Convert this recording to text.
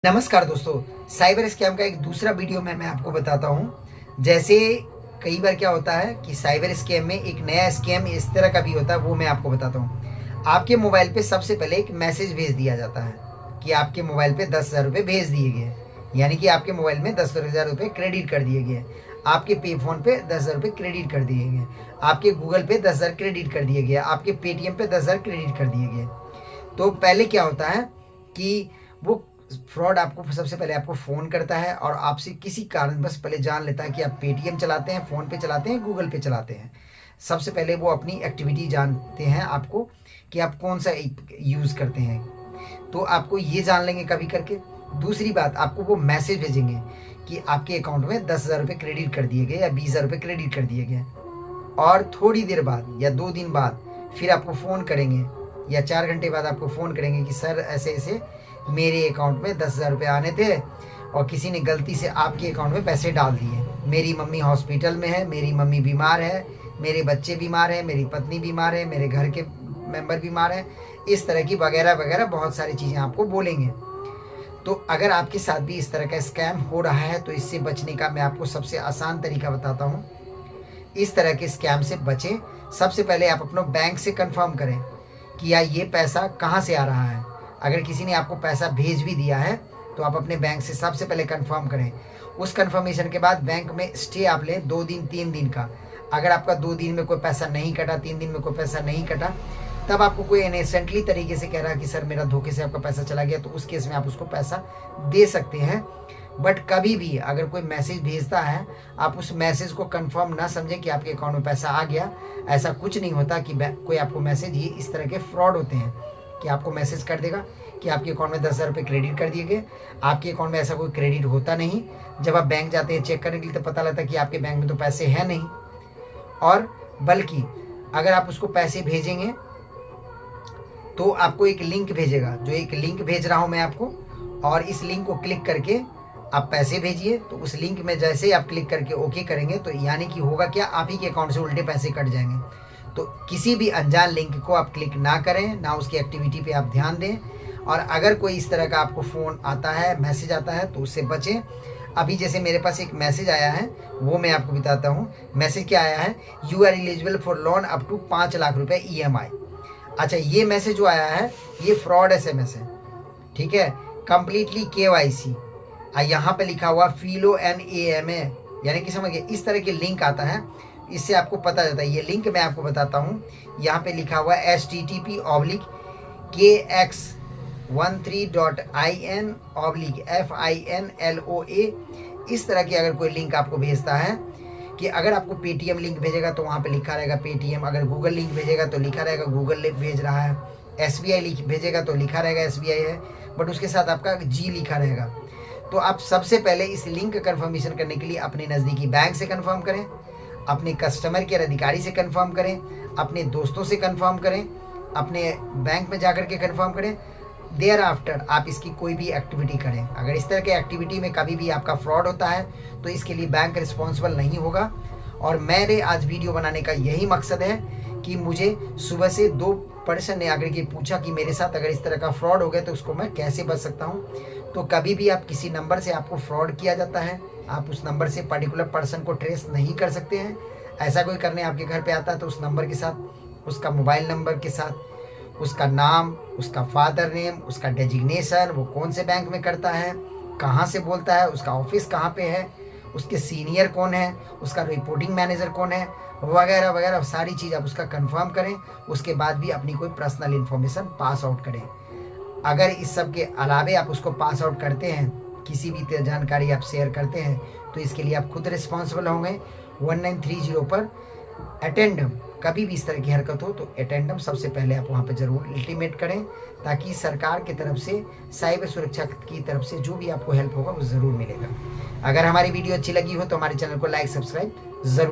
नमस्कार दोस्तों, cyber scam का एक दूसरा वीडियो में मैं आपको बताता हूँ। जैसे कई बार क्या होता है कि साइबर स्कैम में एक नया स्कैम इस तरह का भी होता है, वो मैं आपको बताता हूँ। आपके मोबाइल पे सबसे पहले एक मैसेज भेज दिया जाता है कि आपके मोबाइल पे 10,000 रुपये भेज दिए गए, यानी कि आपके मोबाइल में 10,000 रुपये क्रेडिट कर दिए गए। आपके पे फ़ोन पे 10,000 रुपये क्रेडिट कर दिए गए, आपके गूगल पे 10,000 क्रेडिट कर दिए गए, आपके पेटीएम पे 10,000 क्रेडिट कर दिए गए। तो पहले क्या होता है कि वो फ्रॉड आपको सबसे पहले आपको फ़ोन करता है और आपसे किसी कारणवश पहले जान लेता है कि आप पेटीएम चलाते हैं, फ़ोन पे चलाते हैं, गूगल पे चलाते हैं। सबसे पहले वो अपनी एक्टिविटी जानते हैं आपको कि आप कौन सा यूज़ करते हैं, तो आपको ये जान लेंगे कभी करके। दूसरी बात, आपको वो मैसेज भेजेंगे कि आपके अकाउंट में 10,000 रुपये क्रेडिट कर दिए गए या 20,000 रुपये क्रेडिट कर दिए गए। और थोड़ी देर बाद या 2 दिन बाद फिर आपको फ़ोन करेंगे या 4 घंटे बाद आपको फ़ोन करेंगे कि सर ऐसे-ऐसे मेरे अकाउंट में 10,000 रुपये आने थे और किसी ने गलती से आपके अकाउंट में पैसे डाल दिए। मेरी मम्मी हॉस्पिटल में है, मेरी मम्मी बीमार है, मेरे बच्चे बीमार हैं, मेरी पत्नी बीमार है, मेरे घर के मेंबर बीमार हैं। इस तरह की वगैरह-वगैरह बहुत सारी चीज़ें आपको बोलेंगे। तो अगर आपके साथ भी इस तरह का स्कैम हो रहा है तो इससे बचने का मैं आपको सबसे आसान तरीका बताता हूँ। इस तरह के स्कैम से बचें। सबसे पहले आप अपना बैंक से कन्फर्म करें कि या ये पैसा कहाँ से आ रहा है। अगर किसी ने आपको पैसा भेज भी दिया है तो आप अपने बैंक से सबसे पहले कंफर्म करें। उस कंफर्मेशन के बाद बैंक में स्टे आप लें 2 दिन 3 दिन का। अगर आपका 2 दिन में कोई पैसा नहीं कटा, 3 दिन में कोई पैसा नहीं कटा, तब आपको कोई इनोसेंटली तरीके से कह रहा है कि सर मेरा धोखे से आपका पैसा चला गया, तो उस केस में आप उसको पैसा दे सकते हैं। बट कभी भी अगर कोई मैसेज भेजता है, आप उस मैसेज को कंफर्म ना समझें कि आपके अकाउंट में पैसा आ गया। ऐसा कुछ नहीं होता कि कोई आपको मैसेज, ये इस तरह के फ्रॉड होते हैं कि आपको मैसेज कर देगा कि आपके अकाउंट में 10,000 रुपये क्रेडिट कर दिए गए। आपके अकाउंट में ऐसा कोई क्रेडिट होता नहीं। जब आप बैंक जाते हैं चेक करने के लिए तो पता लगता है कि आपके बैंक में तो पैसे हैं नहीं। और बल्कि अगर आप उसको पैसे भेजेंगे तो आपको एक लिंक भेजेगा, जो एक लिंक भेज रहा हूँ मैं आपको, और इस लिंक को क्लिक करके आप पैसे भेजिए। तो उस लिंक में जैसे ही आप क्लिक करके ओके करेंगे तो यानी कि होगा क्या, आप ही के अकाउंट से उल्टे पैसे कट जाएंगे। तो किसी भी अनजान लिंक को आप क्लिक ना करें, ना उसकी एक्टिविटी पे आप ध्यान दें। और अगर कोई इस तरह का आपको फ़ोन आता है, मैसेज आता है, तो उससे बचें। अभी जैसे मेरे पास एक मैसेज आया है, वो मैं आपको बताता हूँ। मैसेज क्या आया है, you are eligible for loan up to 5 lakh रुपये EMI। अच्छा, ये मैसेज जो आया है ये फ्रॉड SMS है, ठीक है। कम्प्लीटली KYC, यहाँ पे लिखा हुआ फिलो NAMA, यानी कि समझिए इस तरह के लिंक आता है, इससे आपको पता चलता है। ये लिंक मैं आपको बताता हूँ, यहाँ पे लिखा हुआ है http://kx13.in/FINLOA। इस तरह की अगर कोई लिंक आपको भेजता है कि अगर आपको पेटीएम लिंक भेजेगा तो वहाँ पे लिखा रहेगा पेटीएम, अगर गूगल लिंक भेजेगा तो लिखा रहेगा गूगल लिंक भेज रहा है, SBI लिंक भेजेगा तो लिखा रहेगा SBI है, बट उसके साथ आपका G लिखा रहेगा। तो आप सबसे पहले इस लिंक का कन्फर्मेशन करने के लिए अपने नज़दीकी बैंक से कन्फर्म करें, अपने कस्टमर केयर अधिकारी से कन्फर्म करें, अपने दोस्तों से कन्फर्म करें, अपने बैंक में जाकर के कन्फर्म करें। देयर आफ्टर आप इसकी कोई भी एक्टिविटी करें। अगर इस तरह के एक्टिविटी में कभी भी आपका फ्रॉड होता है तो इसके लिए बैंक रिस्पॉन्सिबल नहीं होगा। और मेरे आज वीडियो बनाने का यही मकसद है कि मुझे सुबह से 2 पर्सन ने आकर के पूछा कि मेरे साथ अगर इस तरह का फ्रॉड हो गया तो उसको मैं कैसे बच सकता हूँ। तो कभी भी आप किसी नंबर से आपको फ्रॉड किया जाता है, आप उस नंबर से पर्टिकुलर पर्सन को ट्रेस नहीं कर सकते हैं। ऐसा कोई करने आपके घर पे आता है तो उस नंबर के साथ, उसका मोबाइल नंबर के साथ, उसका नाम, उसका फादर नेम, उसका डेजिग्नेशन, वो कौन से बैंक में करता है, कहाँ से बोलता है, उसका ऑफिस कहाँ पे है, उसके सीनियर कौन है, उसका रिपोर्टिंग मैनेजर कौन है, वगैरह वगैरह सारी चीज़ आप उसका कंफर्म करें। उसके बाद भी अपनी कोई पर्सनल इन्फॉर्मेशन पास आउट करें। अगर इस सब के अलावे आप उसको पास आउट करते हैं, किसी भी जानकारी आप शेयर करते हैं, तो इसके लिए आप खुद रिस्पॉन्सिबल होंगे। 1930 पर अटेंडम, कभी भी इस तरह की हरकत हो तो अटेंडम सबसे पहले आप वहाँ पे ज़रूर इंटीमेट करें, ताकि सरकार की तरफ से, साइबर सुरक्षा की तरफ से जो भी आपको हेल्प होगा वो ज़रूर मिलेगा। अगर हमारी वीडियो अच्छी लगी हो तो हमारे चैनल को लाइक सब्सक्राइब ज़रूर